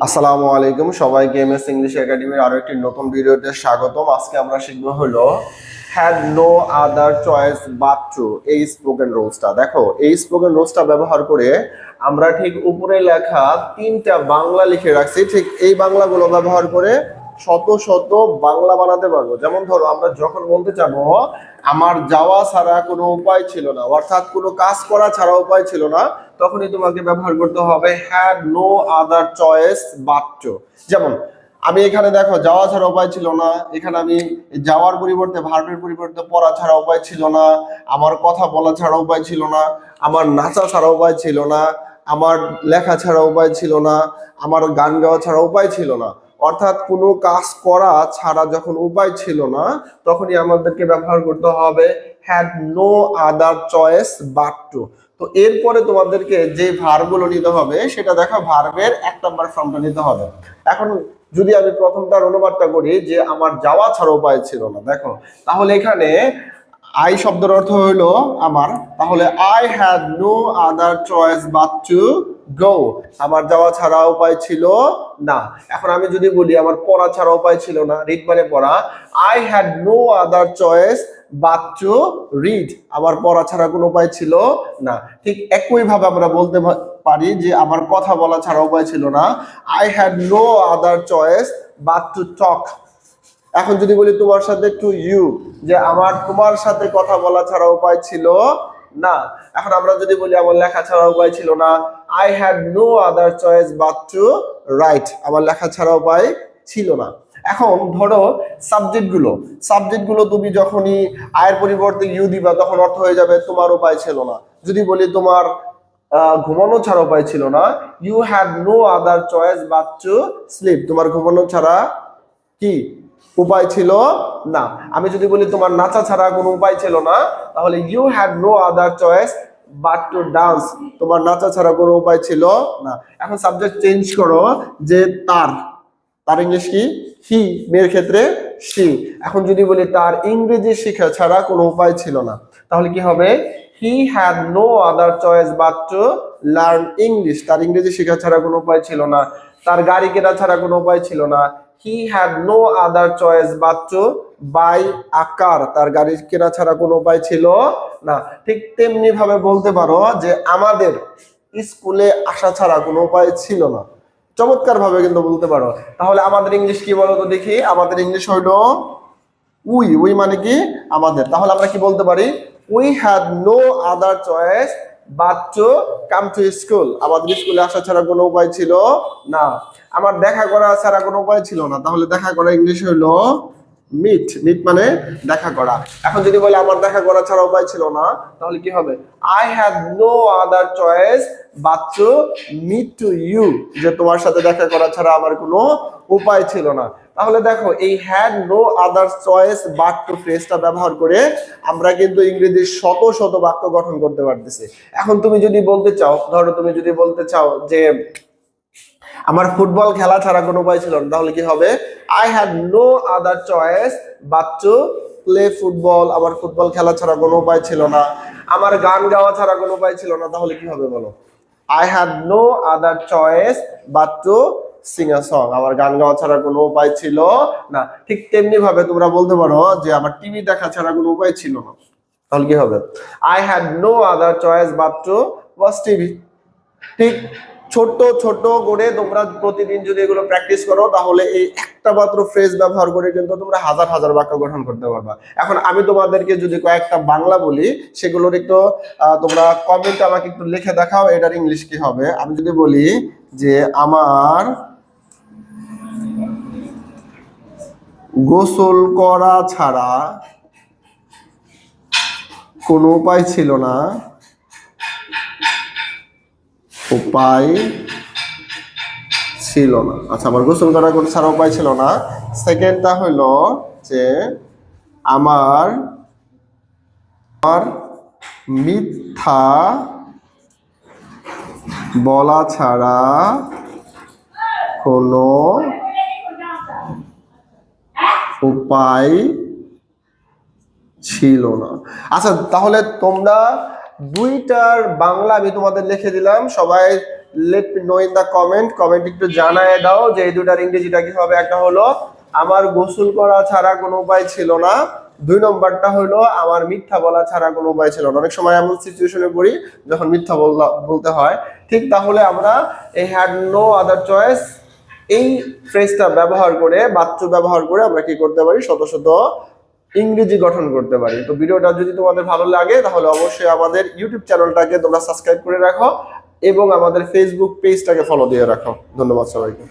আসসালামু আলাইকুম সবাইকে এমএস ইংলিশ একাডেমির আরো একটি নতুন ভিডিওতে স্বাগতম। আজকে আমরা শিখব হলো had no other choice but to, এই স্পোকেন রুলসটা। দেখো, এই স্পোকেন রুলসটা ব্যবহার করে আমরা ঠিক উপরে লেখা তিনটা বাংলা লিখে রাখছি, ঠিক এই বাংলাগুলো ব্যবহার করে শত শত বাংলা বানাতে পারবো। যেমন ধরো, আমরা যখন বলতে চাবো আমার যাওয়া ছাড়া কোনো উপায় ছিল না, অর্থাৎ কোনো কাজ করা ছাড়া উপায় ছিল না, তখনই তোমাকে ব্যবহার করতে হবে had no other choice but to. যেমন আমি এখানে দেখো যাওয়া ছাড়া উপায় ছিল না, এখানে আমি যাওয়ার পরিবর্তে ভার্বের পরিবর্তে পড়া ছাড়া উপায় ছিল না, আমার কথা বলা ছাড়া উপায় ছিল না, আমার নাচা ছাড়া উপায় ছিল না, আমার লেখা ছাড়া উপায় ছিল না, আমার গান গাওয়া ছাড়া উপায় ছিল না। অর্থাৎ কোনো কাজ করা ছাড়া যখন উপায় ছিল না, তখনই আমাদেরকে ব্যবহার করতে হবে had no other choice but to. তো এরপরে তোমাদেরকে যে ভার্বগুলো নিতে হবে সেটা দেখো, ভার্বের 1 নাম্বার ফর্মটা নিতে হবে। এখন যদি আমি প্রথমটার অনুবাদটা করি যে আমার যাওয়া ছাড়া উপায় ছিল না, দেখো তাহলে এখানে আই শব্দের অর্থ হইলো আমার, তাহলে I had no other choice but to go, আমার যাওয়া ছাড়া উপায় ছিল না। এখন আমি যদি বলি আমার পড়া ছাড়া উপায় ছিল না, রিড মানে পড়া, I had no other choice but to read, আমার পড়া ছাড়া কোনো উপায় ছিল না। ঠিক একই ভাবে আমরা বলতে পারি যে আমার কথা বলা ছাড়া উপায় ছিল না, I had no other choice but to talk. এখন যদি বলি তোমার সাথে টু ইউ, যে আমার তোমার সাথে কথা বলা ছাড়া উপায় ছিল না। এখন আমরা যদি বলি আমার লেখা ছাড়া উপায় ছিল না, I had no other choice but to write, আমার লেখা ছাড়া উপায় ছিল না। এখন ধরো সাবজেক্টগুলো তুমি যখনই আয়ের পরিবর্তে ইউ দিবা, তখন অর্থ হয়ে যাবে তোমার উপায় ছিল না। যদি বলি তোমার ঘুমানো ছাড়া উপায় ছিল না, you had no other choice but to sleep, তোমার ঘুমানো ছাড়া কি উপায় ছিল না। আমি যদি বলি তোমার নাচা ছাড়া কোনো উপায় ছিল না, তাহলে you had no other choice but to dance, তোমার নাচা ছাড়া কোনো উপায় ছিল না। এখন সাবজেক্ট চেঞ্জ করো, যে তার ইংলিশ কি হি, মেয়ের ক্ষেত্রে সি। এখন যদি বলি তার ইংরেজি শিক্ষা ছাড়া কোনো উপায় ছিল না, তাহলে কি হবে he had no other choice but to learn English, তার ইংরেজি শিক্ষা ছাড়া কোনো উপায় ছিল না। তার গাড়ি কেনা ছাড়া কোনো উপায় ছিল না, he had no other choice but to buy a car, তার গাড়ি কেনা ছাড়া কোনো উপায় ছিল না। ঠিক তেমনি ভাবে বলতে পারো যে আমাদের স্কুলে আসা ছাড়া কোনো উপায় ছিল না, চমৎকার ভাবে কিন্তু বলতে পারো। তাহলে আমাদের ইংলিশ কি বলো তো দেখি, আমাদের ইংলিশ হইলো উই মানে কি আমাদের। তাহলে আমরা কি বলতে পারি, we had no other choice but to come to school, আমাদের স্কুলে আসা ছাড়া কোনো উপায় ছিল না। আমার দেখা করা ছাড়া কোনো উপায় ছিল না, তাহলে দেখা করা ইংলিশ হইলো মিট মানে দেখা করা। এখন যদি বলে আমার দেখা করা ছাড়া উপায় ছিল না, তাহলে কি হবে I had no other choice but to meet to you, যে তোমার সাথে দেখা করা ছাড়া আমার কোনো উপায় ছিল না। তাহলে দেখো, এই had no other choice but to ফ্রেজটা ব্যবহার করে আমরা কিন্তু ইংরেজির শত শত বাক্য গঠন করতে পারতেছি। এখন তুমি যদি বলতে চাও, ধরো তুমি যদি বলতে চাও যে আমার ফুটবল খেলা ছাড়া কোনো উপায় ছিল না, তাহলে কি হবে I had no other choice but to play football, আমার ফুটবল খেলা ছাড়া কোনো উপায় ছিল না। আমার গান গাওয়া ছাড়া কোনো উপায় ছিল না, তাহলে কি হবে বলো, I had no other choice but to sing a song, আমার গান গাওয়া ছাড়া কোনো উপায় ছিল না। ঠিক তেমনি ভাবে তোমরা বলতে পারো যে আমার টিভি দেখা ছাড়া কোনো উপায় ছিল না, তাহলে কি হবে I had no other choice but to watch TV. ঠিক ছোট ছোট করে তোমরা প্রতিদিন যদি এগুলো প্র্যাকটিস করো, তাহলে এই একটা মাত্র ফ্রেজ ব্যবহার করে কিন্তু তোমরা হাজার হাজার বাক্য গঠন করতে পারবা। এখন আমি তোমাদেরকে যদি কয়েকটা বাংলা বলি, সেগুলোর একটু তোমরা কমেন্ট আমাকে একটু লিখে দেখাও এটার ইংলিশ কি হবে। আমি যদি বলি যে আমার গোসল করা ছাড়া কোনো উপায় ছিল না, উপায় ছিল না। আচ্ছা, আমার গোসল করা কোনো ছাড়া উপায় ছিল না। সেকেন্ডটা হলো যে আমার মিথ্যা বলা ছাড়া কোনো উপায় ছিল না। আচ্ছা, তাহলে তোমরা দুইটার বাংলা আমি তোমাদের লিখে দিলাম, সবাই let me know in the comment একটু জানায় দাও যে এই দুটার ইংরেজিটা কি হবে। একটা হলো আমার গোসল করা ছাড়া কোনো উপায় ছিল না, 2 নম্বরটা হলো আমার মিথ্যা বলা ছাড়া কোনো উপায় ছিল না। অনেক সময় এমন সিচুয়েশনে পড়ি যখন মিথ্যা বলতে হয়, ঠিক তাহলে আমরা এই হ্যাড নো আদার চয়েস এই ফ্রেজটা ব্যবহার করে, বাচ্চু ব্যবহার করে আমরা কি করতে পারি, শত শত ইংরেজি গঠন করতে পারি। তো ভিডিওটা যদি তোমাদের ভালো লাগে তাহলে অবশ্যই আমাদের ইউটিউব চ্যানেলটাকে তোমরা সাবস্ক্রাইব করে রাখো এবং আমাদের ফেসবুক পেজটাকে ফলো দিয়ে রাখো। ধন্যবাদ সবাইকে।